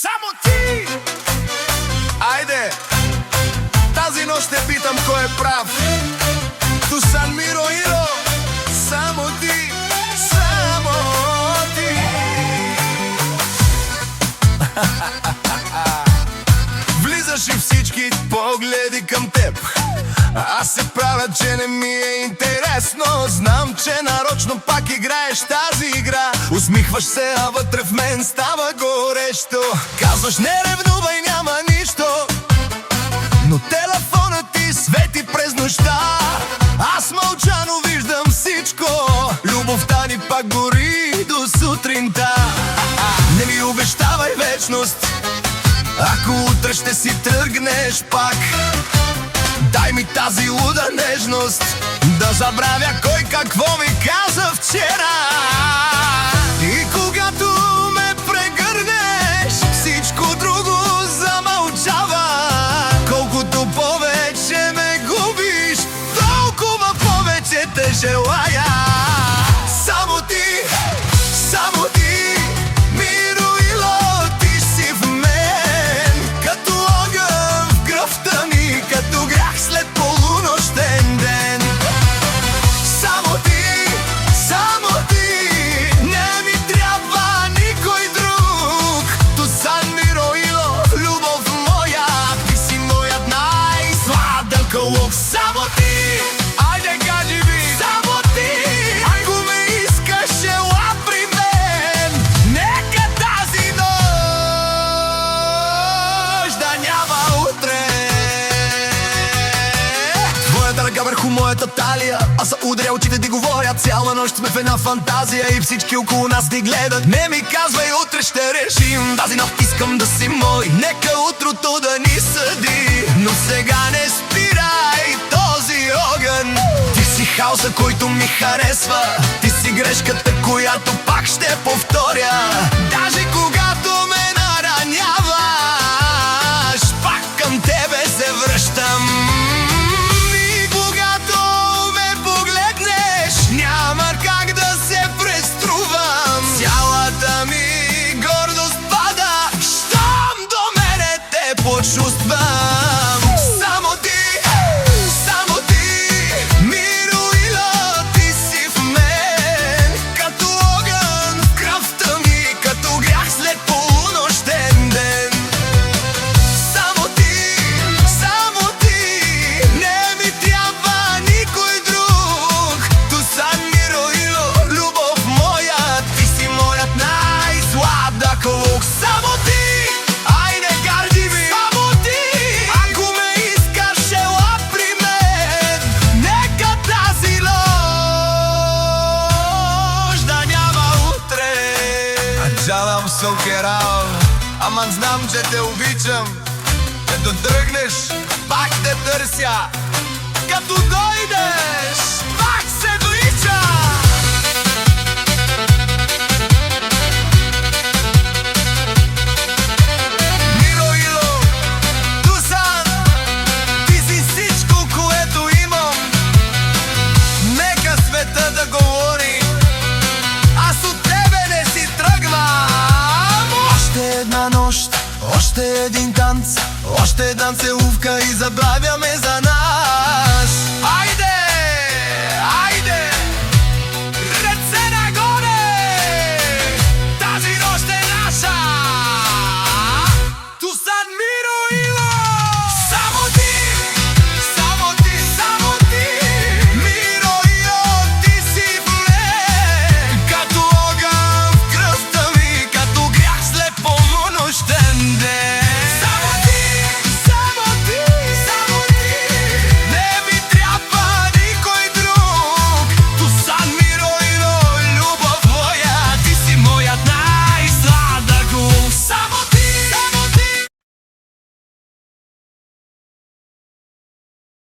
Само ти! Айде! Тази нощ те питам кой е прав. Дусан Мироило. Само ти! Само ти! Влизаш и всички погледи към теб. Аз се правя, че не ми е интересно. Знам, че нарочно пак играеш тази игра. Усмихваш се, а вътре в мен става горещо. Казваш не ревнувай, няма нищо, но телефонът ти свети през нощта. Аз мълчано виждам всичко. Любовта ни пак гори до сутринта. Не ми обещавай вечност, ако утре ще си тръгнеш пак. Дай ми тази луда нежност, да забравя кой какво ми каза вчера. И когато ме прегърнеш, всичко друго замълчава. Колкото повече ме губиш, толкова повече те желая. Само ти, само ти, Мироило, ти си в мен. Като огън в кръвта ми, като грях след полунощен ден. Само ти, не ми трябва никой друг. Дусан Мироило, любов моя, ти си моят най-сладък лук. Само ти, айде кажи ми, само ти. Ако ме искаш, ела при мен. Нека тази нощ да няма утре. Твоята ръка върху моята талия, аз са удря очите ти говоря. Цяла нощ сме в една фантазия и всички около нас ни гледат. Не ми казвай, утре ще решим. Тази нощ искам да си мой, нека утрото да ни съди. Но сега не спирай този огън. Ти си хаоса, който ми харесва. Ти си грешката, която пак ще повторя. Даже когато ме нараняваш, пак към тебе се връщам. И когато ме погледнеш, няма как да се преструвам. Цялата ми гордост пада, щом до мене те почувствам. Само ти, Мироило, ти си в мен. Като огън в кръвта ми, като грях след полунощен ден. Само ти, не ми трябва никой друг. Дусан Мироило, любов моя, ти си моят най-сладък лук. Само ти, айде гарди ми. Само ти, ако ме искаш, ела при мен. Нека тази нощ да няма утре. Аджалам сокерал, аман знам, че те обичам. Като тръгнеш, пак те търся. Като дойдеш, пак се вличам. Мироило, Дусан, ти си всичко, което имам. Нека света да говори, аз от тебе не си тръгвам. Още една нощ, още един танц, още една целувка и забравяме за нас.